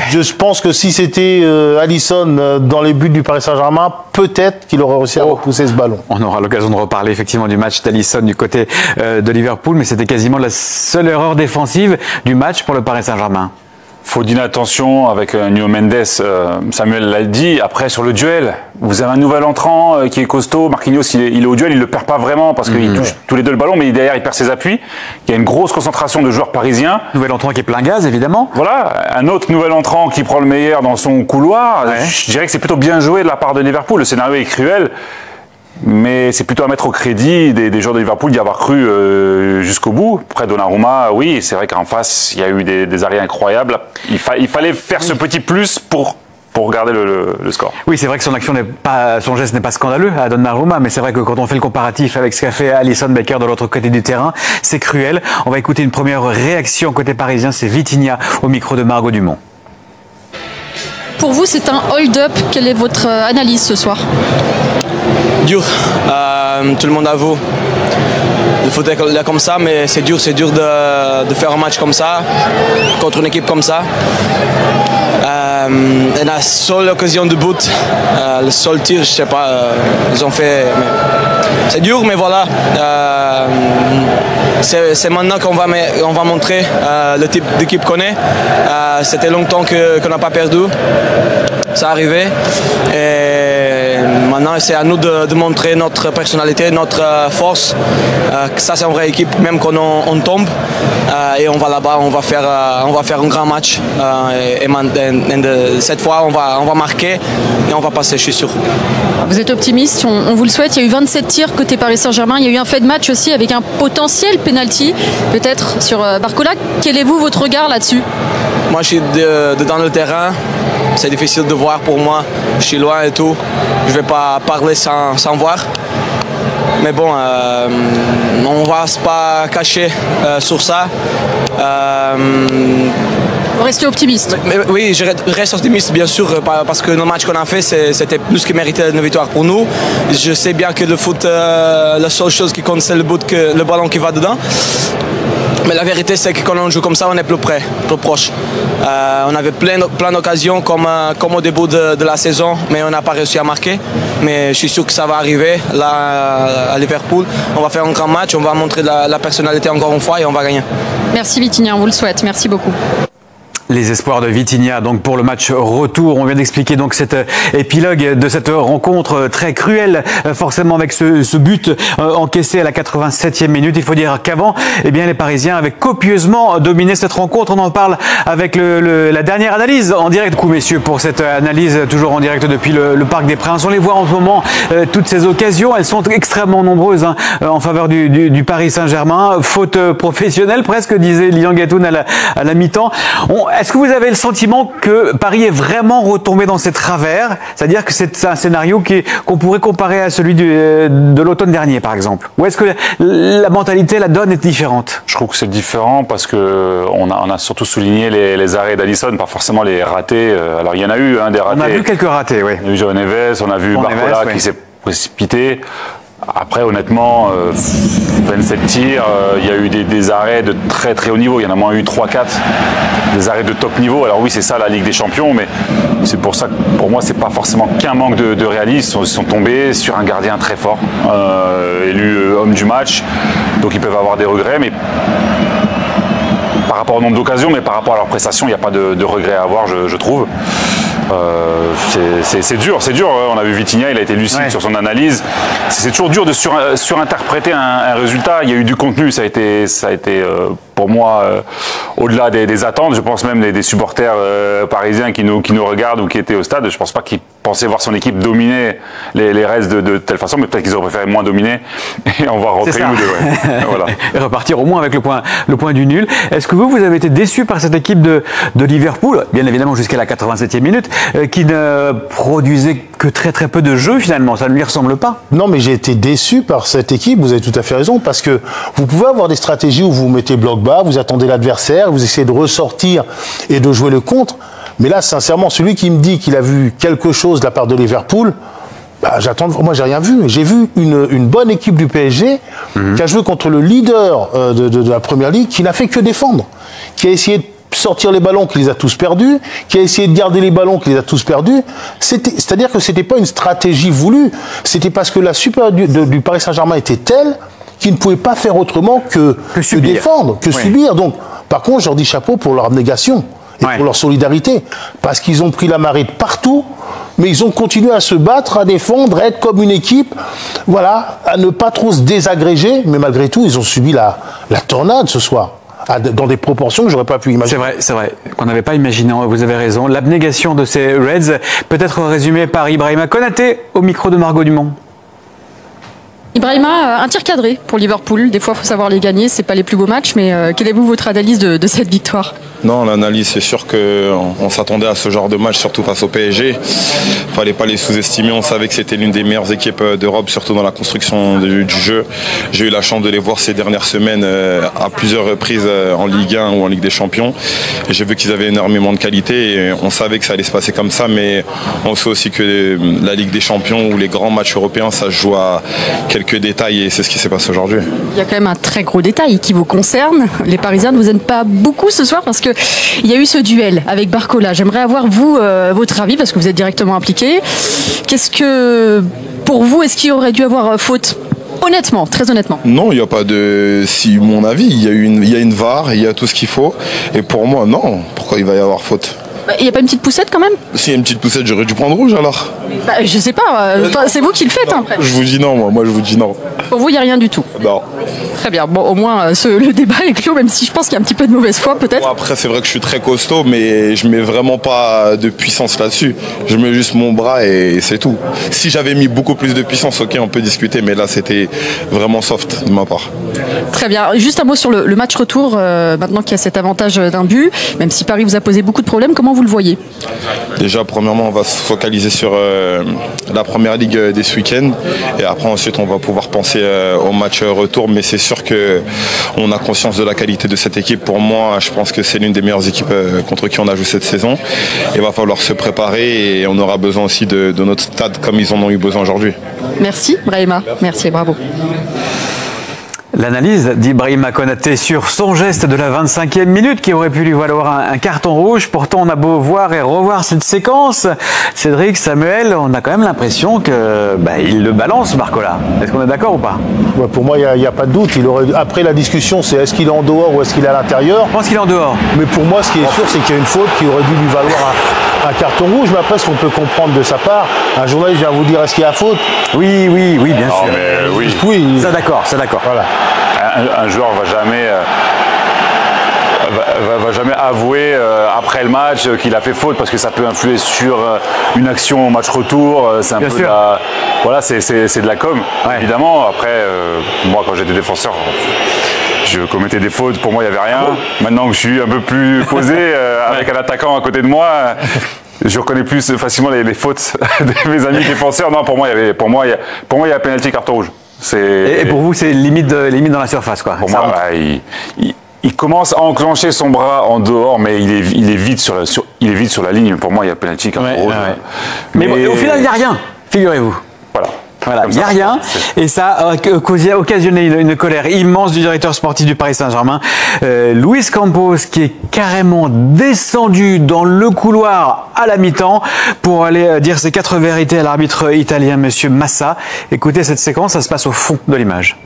Je pense que si c'était Alisson dans les buts du Paris Saint-Germain, peut-être qu'il aurait réussi à repousser ce ballon. On aura l'occasion de reparler effectivement du match d'Alisson du côté de Liverpool, mais c'était quasiment la seule erreur défensive du match pour le Paris Saint-Germain. Faut dire attention avec Nuno Mendes, Samuel l'a dit, après sur le duel, vous avez un nouvel entrant qui est costaud, Marquinhos il est au duel, il ne le perd pas vraiment parce qu'il touche tous les deux le ballon, mais derrière il perd ses appuis, il y a une grosse concentration de joueurs parisiens. Nouvel entrant qui est plein gaz évidemment. Voilà, un autre nouvel entrant qui prend le meilleur dans son couloir, je dirais que c'est plutôt bien joué de la part de Liverpool, le scénario est cruel. Mais c'est plutôt à mettre au crédit des joueurs de Liverpool d'y avoir cru jusqu'au bout. Après Donnarumma, oui, c'est vrai qu'en face, il y a eu des arrêts incroyables. Il fallait faire ce petit plus pour garder le score. Oui, c'est vrai que son geste n'est pas scandaleux à Donnarumma, mais c'est vrai que quand on fait le comparatif avec ce qu'a fait Alisson Becker de l'autre côté du terrain, c'est cruel. On va écouter une première réaction côté parisien, c'est Vitinha au micro de Margot Dumont. Pour vous, c'est un hold-up. Quelle est votre analyse ce soir? Dur, tout le monde avoue. Le foot est comme ça, mais c'est dur de faire un match comme ça, contre une équipe comme ça. Et la seule occasion de but, le seul tir, je sais pas, ils ont fait. C'est dur, mais voilà. C'est maintenant qu'on va montrer le type d'équipe qu'on est. C'était longtemps qu'on n'a pas perdu. Ça arrivait. Et maintenant, c'est à nous de montrer notre personnalité, notre force. Que ça, c'est une vraie équipe, même quand on tombe. Et on va là-bas, on va faire un grand match. Et cette fois, on va marquer et on va passer, je suis sûr. Vous êtes optimiste, on vous le souhaite. Il y a eu 27 tirs côté Paris Saint-Germain. Il y a eu un fait de match aussi avec un potentiel penalty, peut-être sur Barcola. Quel est votre regard là-dessus? Moi, je suis dans le terrain. C'est difficile de voir pour moi. Je suis loin et tout. Je ne vais pas parler sans voir. Mais bon, on ne va pas cacher sur ça. Vous restez optimiste? Oui, je reste optimiste, bien sûr, parce que le match qu'on a fait, c'était plus que mérité une victoire pour nous. Je sais bien que le foot, la seule chose qui compte, c'est le ballon qui va dedans. Mais la vérité, c'est que quand on joue comme ça, on est plus près, plus proche. On avait plein d'occasions comme au début de la saison, mais on n'a pas réussi à marquer. Mais je suis sûr que ça va arriver là à Liverpool. On va faire un grand match, on va montrer la personnalité encore une fois et on va gagner. Merci Vitinha, on vous le souhaite. Merci beaucoup. Les espoirs de Vitinha donc pour le match retour. On vient d'expliquer donc cet épilogue de cette rencontre très cruelle, forcément avec ce but encaissé à la 87e minute. Il faut dire qu'avant, eh bien les Parisiens avaient copieusement dominé cette rencontre. On en parle avec la dernière analyse en direct. Coup messieurs pour cette analyse toujours en direct depuis le Parc des Princes. On les voit en ce moment toutes ces occasions. Elles sont extrêmement nombreuses en faveur du Paris Saint-Germain. Faute professionnelle presque, disait Lilian Gatoun à la mi-temps. Est-ce que vous avez le sentiment que Paris est vraiment retombé dans ses travers? C'est-à-dire que c'est un scénario qu'on pourrait comparer à celui de l'automne dernier, par exemple? Ou est-ce que la mentalité, la donne est différente? Je trouve que c'est différent parce qu'on a surtout souligné les arrêts d'Alisson, pas forcément les ratés. Alors il y en a eu des ratés. On a vu quelques ratés, oui. On a vu João Neves, on a vu Barcola qui s'est précipité. Après, honnêtement, 27 tirs, il y a eu des arrêts de très très haut niveau. Il y en a moins eu 3-4, des arrêts de top niveau. Alors oui, c'est ça la Ligue des Champions, mais c'est pour ça que pour moi, c'est pas forcément qu'un manque de réalisme. Ils sont tombés sur un gardien très fort, élu homme du match. Donc ils peuvent avoir des regrets, mais par rapport au nombre d'occasions, mais par rapport à leur prestation, il n'y a pas de regret à avoir, je trouve. C'est dur. On a vu Vitinha, il a été lucide sur son analyse. C'est toujours dur de surinterpréter un résultat. Il y a eu du contenu, ça a été pour moi au-delà des attentes. Je pense même des supporters parisiens qui nous regardent ou qui étaient au stade. Je pense pas qu'ils pensaient voir son équipe dominer les restes de telle façon, mais peut-être qu'ils auraient préféré moins dominer et on va rentrer une ou deux. Voilà. Et repartir au moins avec le point du nul. Est-ce que vous avez été déçu par cette équipe de Liverpool, bien évidemment jusqu'à la 87e minute, qui ne produisait que très très peu de jeux finalement? Ça ne lui ressemble pas. Non, mais j'ai été déçu par cette équipe, vous avez tout à fait raison, parce que vous pouvez avoir des stratégies où vous mettez bloc bas, vous attendez l'adversaire, vous essayez de ressortir et de jouer le contre. Mais là, sincèrement, celui qui me dit qu'il a vu quelque chose de la part de Liverpool, moi j'ai rien vu. J'ai vu une bonne équipe du PSG qui a joué contre le leader de la Première Ligue, qui n'a fait que défendre, qui a essayé sortir les ballons, qui les a tous perdus, qui a essayé de garder les ballons, qui les a tous perdus. C'est-à-dire que c'était pas une stratégie voulue. C'était parce que la supériorité du Paris Saint-Germain était telle qu'ils ne pouvaient pas faire autrement que défendre, que subir. Donc, par contre, je leur dis chapeau pour leur abnégation et pour leur solidarité. Parce qu'ils ont pris la marée de partout, mais ils ont continué à se battre, à défendre, à être comme une équipe, voilà, à ne pas trop se désagréger. Mais malgré tout, ils ont subi la tornade ce soir, dans des proportions que j'aurais pas pu imaginer. C'est vrai, qu'on n'avait pas imaginé, vous avez raison. L'abnégation de ces Reds, peut-être résumée par Ibrahima Konaté, au micro de Margot Dumont. Ibrahima, un tir cadré pour Liverpool. Des fois, il faut savoir les gagner. C'est pas les plus beaux matchs, mais quelle est votre analyse de cette victoire? Non, l'analyse, c'est sûr qu'on s'attendait à ce genre de match, surtout face au PSG. Il fallait pas les sous-estimer. On savait que c'était l'une des meilleures équipes d'Europe, surtout dans la construction du jeu. J'ai eu la chance de les voir ces dernières semaines à plusieurs reprises en Ligue 1 ou en Ligue des Champions. J'ai vu qu'ils avaient énormément de qualité et on savait que ça allait se passer comme ça, mais on sait aussi que la Ligue des Champions ou les grands matchs européens, ça se joue à quelques détails et c'est ce qui s'est passé aujourd'hui. Il y a quand même un très gros détail qui vous concerne. Les Parisiens ne vous aiment pas beaucoup ce soir parce qu'il y a eu ce duel avec Barcola. J'aimerais avoir votre avis parce que vous êtes directement impliqué. Qu'est-ce que, pour vous, est-ce qu'il aurait dû avoir faute? Honnêtement, très honnêtement. Non, il n'y a pas de... Si mon avis, il y a une VAR, il y a tout ce qu'il faut. Et pour moi, non. Pourquoi il va y avoir faute? Il n'y a pas une petite poussette quand même? S'il y a une petite poussette, j'aurais dû prendre rouge alors. Je sais pas, c'est vous qui le faites. Hein. Je vous dis non, moi je vous dis non. Pour vous, il n'y a rien du tout? Non. Très bien, bon au moins le débat est clos, même si je pense qu'il y a un petit peu de mauvaise foi peut-être. Bon, après c'est vrai que je suis très costaud, mais je mets vraiment pas de puissance là-dessus. Je mets juste mon bras et c'est tout. Si j'avais mis beaucoup plus de puissance, ok, on peut discuter, mais là c'était vraiment soft de ma part. Très bien, juste un mot sur le match retour, maintenant qu'il y a cet avantage d'un but, même si Paris vous a posé beaucoup de problèmes, comment vous le voyez? Déjà, premièrement, on va se focaliser sur la première ligue dès ce week-end. Et après, ensuite, on va pouvoir penser au match retour. Mais c'est sûr qu'on a conscience de la qualité de cette équipe. Pour moi, je pense que c'est l'une des meilleures équipes contre qui on a joué cette saison. Il va falloir se préparer et on aura besoin aussi de notre stade comme ils en ont eu besoin aujourd'hui. Merci, Brahima. Merci et bravo. L'analyse d'Ibrahima Konaté sur son geste de la 25e minute qui aurait pu lui valoir un carton rouge. Pourtant, on a beau voir et revoir cette séquence. Cédric, Samuel, on a quand même l'impression que il le balance, Barcola. Est-ce qu'on est d'accord ou pas? Ouais, pour moi, il n'y a pas de doute. Après, la discussion, c'est est-ce qu'il est en dehors ou est-ce qu'il est à l'intérieur? Je pense qu'il est en dehors. Mais pour moi, ce qui est sûr, c'est qu'il y a une faute qui aurait dû lui valoir un carton rouge. Mais après, ce qu'on peut comprendre de sa part, un journaliste vient vous dire est-ce qu'il y a faute? Oui, bien sûr. Mais oui. Oui. Ça d'accord. Voilà. Un joueur va jamais avouer après le match qu'il a fait faute parce que ça peut influer sur une action au match retour. C'est un peu de la, voilà, c'est de la com. Ouais. Évidemment. Après, moi quand j'étais défenseur, je commettais des fautes. Pour moi, il n'y avait rien. Maintenant que je suis un peu plus posé avec un attaquant à côté de moi. Je reconnais plus facilement les fautes de mes amis défenseurs. Non, pour moi, il y a penalty, carton rouge. Et pour vous, c'est limite dans la surface, quoi. Pour moi, il commence à enclencher son bras en dehors, mais il est vite sur la ligne. Pour moi, il y a penalty, carton rouge. Ouais. Mais au final, il n'y a rien, figurez-vous. Voilà, il n'y a rien. Et ça a occasionné une colère immense du directeur sportif du Paris Saint-Germain, Luis Campos, qui est carrément descendu dans le couloir à la mi-temps pour aller dire ses 4 vérités à l'arbitre italien, monsieur Massa. Écoutez cette séquence, ça se passe au fond de l'image.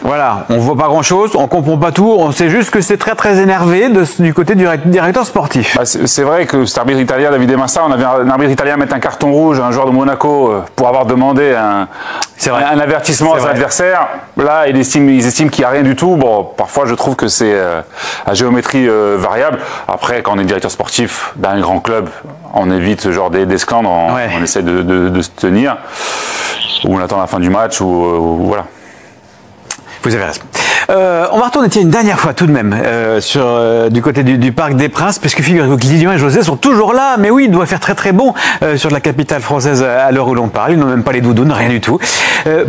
Voilà, on voit pas grand-chose, on comprend pas tout, on sait juste que c'est très très énervé du côté du directeur sportif. C'est vrai que cet arbitre italien, Davide Massa, on avait un arbitre italien mettre un carton rouge à un joueur de Monaco pour avoir demandé un avertissement à son adversaire. Là, ils estiment qu'il n'y a rien du tout. Bon, parfois je trouve que c'est à géométrie variable. Après, quand on est directeur sportif d'un grand club, on évite ce genre d'esclandre, on essaie de se tenir, ou on attend la fin du match, ou voilà. Vous avez raison. On va retourner une dernière fois tout de même du côté du Parc des Princes, puisque figurez-vous que Lilian et José sont toujours là. Mais oui, il doit faire très très bon sur la capitale française à l'heure où l'on parle. Ils n'ont même pas les doudounes, rien du tout.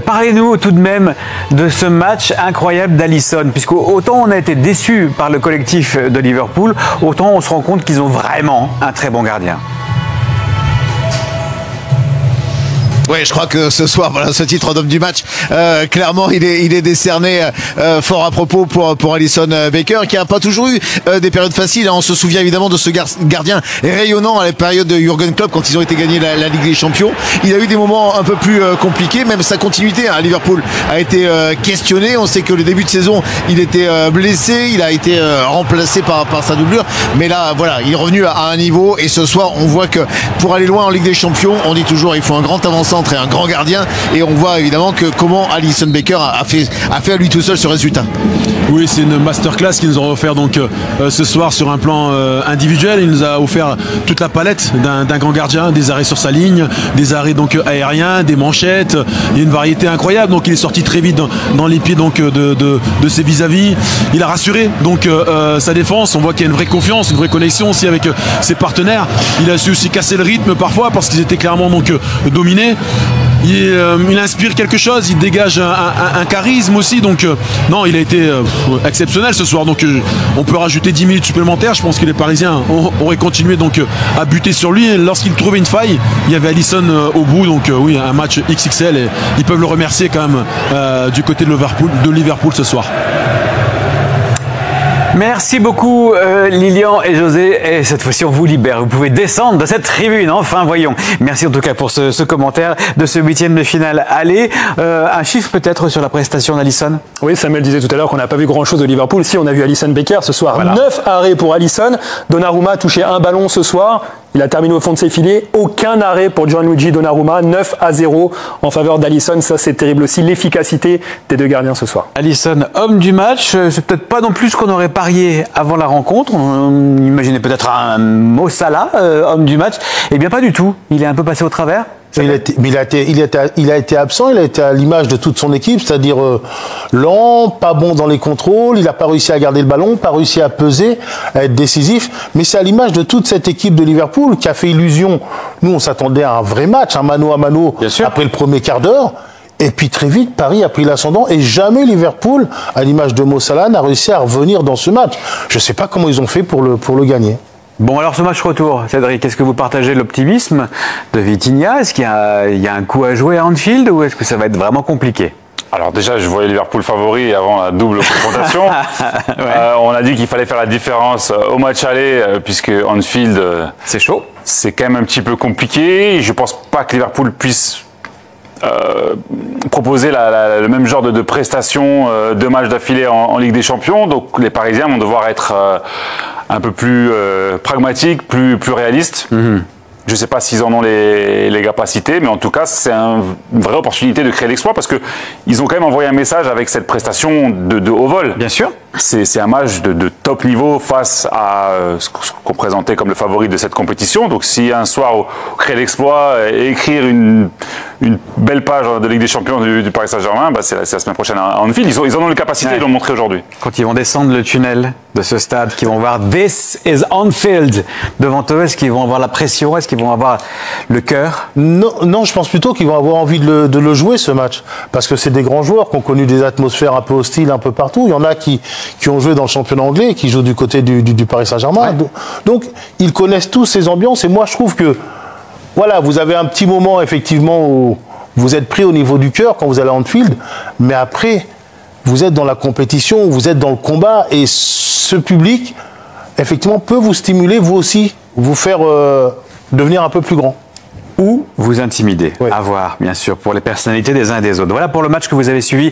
Parlez-nous tout de même de ce match incroyable d'Alisson, puisque autant on a été déçus par le collectif de Liverpool, autant on se rend compte qu'ils ont vraiment un très bon gardien. Oui, je crois que ce soir, voilà, ce titre d'homme du match, clairement, il est décerné fort à propos pour Alisson Becker, qui n'a pas toujours eu des périodes faciles. On se souvient évidemment de ce gardien rayonnant à la période de Jürgen Klopp quand ils ont été gagnés la Ligue des Champions. Il a eu des moments un peu plus compliqués, même sa continuité à Liverpool a été questionnée. On sait que le début de saison, il était blessé, il a été remplacé par sa doublure, mais là, voilà, il est revenu à un niveau, et ce soir, on voit que pour aller loin en Ligue des Champions, on dit toujours il faut un grand avant-centre et un grand gardien, et on voit évidemment que comment Alisson Becker a fait à lui tout seul ce résultat. Oui, c'est une masterclass qu'il nous a offert donc ce soir sur un plan individuel. Il nous a offert toute la palette d'un grand gardien, des arrêts sur sa ligne, des arrêts donc aériens, des manchettes. Il y a une variété incroyable, donc il est sorti très vite dans les pieds donc de ses vis-à-vis. Il a rassuré donc sa défense. On voit qu'il y a une vraie confiance, une vraie connexion aussi avec ses partenaires. Il a su aussi casser le rythme parfois parce qu'ils étaient clairement donc dominés. Il inspire quelque chose, il dégage un charisme aussi, donc non, il a été exceptionnel ce soir. Donc on peut rajouter 10 minutes supplémentaires. Je pense que les Parisiens auraient continué donc à buter sur lui. Lorsqu'il trouvait une faille, il y avait Alisson au bout. Donc oui, un match XXL, et ils peuvent le remercier quand même du côté de Liverpool ce soir. Merci beaucoup Lilian et José, et cette fois-ci on vous libère, vous pouvez descendre de cette tribune, enfin voyons. Merci en tout cas pour ce commentaire de ce 8e de finale aller. Un chiffre peut-être sur la prestation d'Alisson? Oui, Samuel disait tout à l'heure qu'on n'a pas vu grand-chose de Liverpool. Si, on a vu Alisson Becker ce soir, voilà. 9 arrêts pour Alisson. Donnarumma a touché un ballon ce soir. Il a terminé au fond de ses filets. Aucun arrêt pour Gianluigi Donnarumma. 9-0 en faveur d'Alisson. Ça, c'est terrible aussi. L'efficacité des deux gardiens ce soir. Alisson, homme du match. C'est peut-être pas non plus ce qu'on aurait parié avant la rencontre. On imaginait peut-être un Mo Salah, homme du match. Eh bien, pas du tout. Il est un peu passé au travers. Il a été absent, il a été à l'image de toute son équipe, c'est-à-dire lent, pas bon dans les contrôles, il n'a pas réussi à garder le ballon, pas réussi à peser, à être décisif, mais c'est à l'image de toute cette équipe de Liverpool qui a fait illusion. Nous, on s'attendait à un vrai match, un mano à mano après le premier quart d'heure, et puis très vite, Paris a pris l'ascendant, et jamais Liverpool, à l'image de Mo Salah, n'a réussi à revenir dans ce match. Je ne sais pas comment ils ont fait pour le gagner. Bon, alors ce match retour, Cédric, est-ce que vous partagez l'optimisme de Vitinha? Est-ce qu'il y a un coup à jouer à Anfield, ou est-ce que ça va être vraiment compliqué? Alors déjà, je voyais Liverpool favori avant la double confrontation. On a dit qu'il fallait faire la différence au match aller, puisque Anfield, c'est chaud. C'est quand même un petit peu compliqué. Je ne pense pas que Liverpool puisse proposer le même genre de prestations, 2 matchs d'affilée en Ligue des Champions. Donc les Parisiens vont devoir être un peu plus pragmatiques, plus réalistes. Je ne sais pas s'ils en ont les capacités, mais en tout cas, c'est une vraie opportunité de créer l'exploit, parce qu'ils ont quand même envoyé un message avec cette prestation de haut vol. Bien sûr. C'est un match de top niveau face à ce qu'on présentait comme le favori de cette compétition. Donc si un soir, on crée l'exploit et écrire une belle page de Ligue des Champions du Paris Saint-Germain, c'est la semaine prochaine à Anfield. Ils en ont les capacités, ils l'ont montré aujourd'hui. Quand ils vont descendre le tunnel de ce stade, qu'ils vont voir « This is Anfield » devant eux, est-ce qu'ils vont avoir la pression? Est-ce qu'ils vont avoir le cœur? Non, je pense plutôt qu'ils vont avoir envie de le jouer, ce match. Parce que c'est des grands joueurs qui ont connu des atmosphères un peu hostiles un peu partout. Il y en a qui ont joué dans le championnat anglais et qui jouent du côté du Paris Saint-Germain. Ouais. Donc, ils connaissent tous ces ambiances. Et moi, je trouve que, voilà, vous avez un petit moment, effectivement, où vous êtes pris au niveau du cœur quand vous allez à Anfield. Mais après, vous êtes dans la compétition, vous êtes dans le combat. Et ce public, effectivement, peut vous stimuler, vous aussi, vous faire devenir un peu plus grand. Ou vous intimider. Oui. À voir, bien sûr, pour les personnalités des uns et des autres. Voilà pour le match que vous avez suivi.